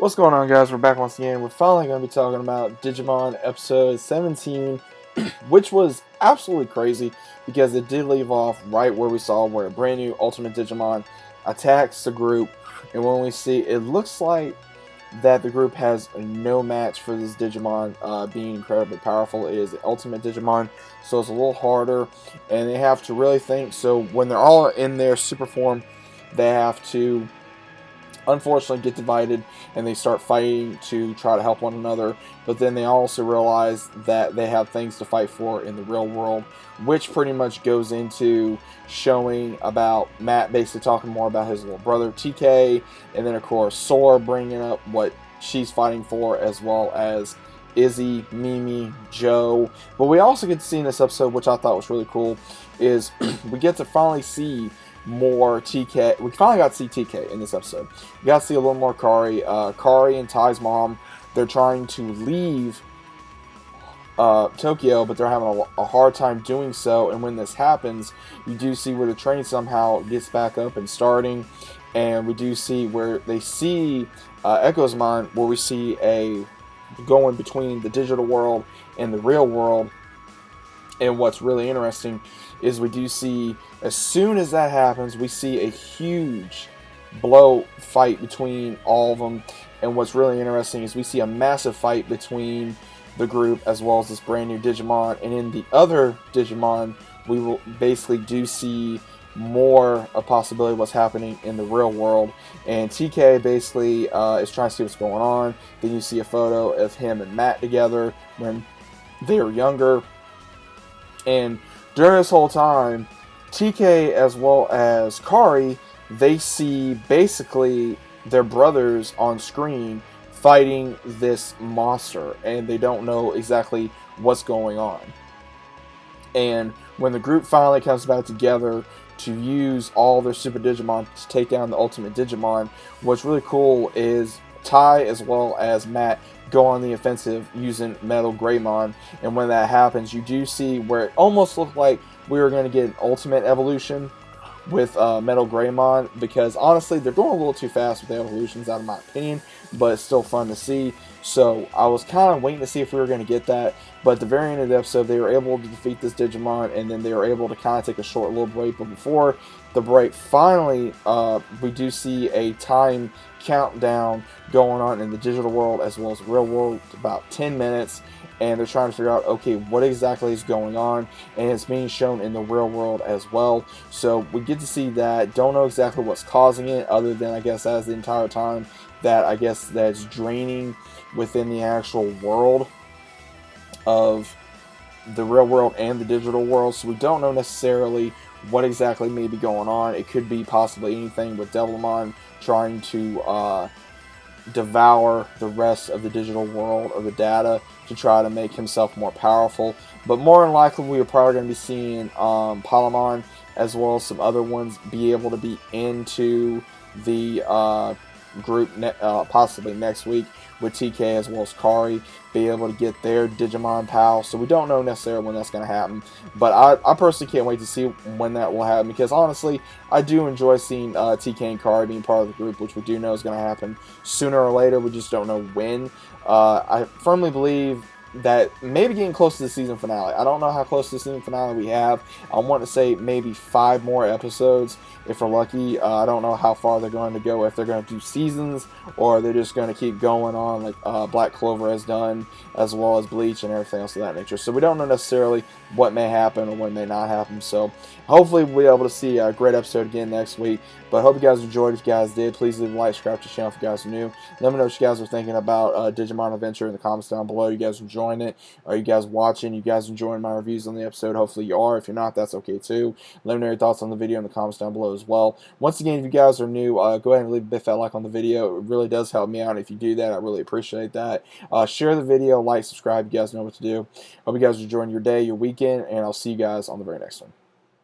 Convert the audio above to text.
What's going on, guys? We're back once again. We're finally going to be talking about Digimon episode 17, which was absolutely crazy because it did leave off right where we saw where a brand new Ultimate Digimon attacks the group, and when we see, it looks like that the group has no match for this Digimon being incredibly powerful. It is the Ultimate Digimon, so it's a little harder, and they have to really think. So when they're all in their super form, they have to unfortunately get divided and they start fighting to try to help one another, but then they also realize that they have things to fight for in the real world, which pretty much goes into showing about Matt basically talking more about his little brother TK, and then of course Sora bringing up what she's fighting for, as well as Izzy, Mimi, Joe. But we also get to see in this episode, which I thought was really cool, is we get to finally see more TK. We finally got to see TK in this episode. We got to see a little more Kari. Kari and Ty's mom, they're trying to leave Tokyo, but they're having a hard time doing so. And when this happens, you do see where the train somehow gets back up and starting. And we do see where they see Echo's Mine, where we see a going between the digital world and the real world. And what's really interesting is we do see, as soon as that happens, we see a huge blow fight between all of them. And what's really interesting is we see a massive fight between the group as well as this brand new Digimon. And in the other Digimon, we will basically do see more a possibility of what's happening in the real world. And TK basically is trying to see what's going on. Then you see a photo of him and Matt together when they were younger. And during this whole time, TK as well as Kari, they see basically their brothers on screen fighting this monster, and they don't know exactly what's going on. And when the group finally comes back together to use all their Super Digimon to take down the Ultimate Digimon, what's really cool is Ty as well as Matt go on the offensive using Metal Greymon, and when that happens, you do see where it almost looked like we were going to get an Ultimate Evolution with Metal Greymon, because honestly they're going a little too fast with the evolutions out of my opinion, but it's still fun to see. So I was kind of waiting to see if we were going to get that, but at the very end of the episode they were able to defeat this Digimon, and then they were able to kind of take a short little break. But before the break, finally we do see a time countdown going on in the digital world as well as the real world, about 10 minutes, and they're trying to figure out, okay, what exactly is going on, and it's being shown in the real world as well. So we get to see that. Don't know exactly what's causing it, other than I guess as the entire time that I guess that's draining within the actual world of the real world and the digital world. So we don't know necessarily what exactly may be going on. It could be possibly anything with Devilmon trying to devour the rest of the digital world or the data to try to make himself more powerful. But more than likely, we are probably going to be seeing Palamon as well as some other ones be able to be into the group possibly next week, with TK as well as Kari be able to get their Digimon pal. So we don't know necessarily when that's going to happen, but I personally can't wait to see when that will happen, because honestly I do enjoy seeing TK and Kari being part of the group, which we do know is going to happen sooner or later. We just don't know when. I firmly believe that maybe getting close to the season finale. I don't know how close to the season finale we have. I want to say maybe 5 more episodes if we're lucky. I don't know how far they're going to go, if they're going to do seasons or they're just going to keep going on like Black Clover has done, as well as Bleach and everything else of that nature. So we don't know necessarily what may happen or what may not happen. So hopefully we'll be able to see a great episode again next week. But I hope you guys enjoyed. If you guys did, please leave a like, subscribe to the channel if you guys are new. Let me know what you guys are thinking about Digimon Adventure in the comments down below. You guys enjoying it? Are you guys watching? You guys enjoying my reviews on the episode? Hopefully you are. If you're not, that's okay too. Let me know your thoughts on the video in the comments down below as well. Once again, if you guys are new, go ahead and leave a big fat like on the video. It really does help me out. If you do that, I really appreciate that. Share the video, like, subscribe. You guys know what to do. Hope you guys are enjoying your day, your weekend, and I'll see you guys on the very next one.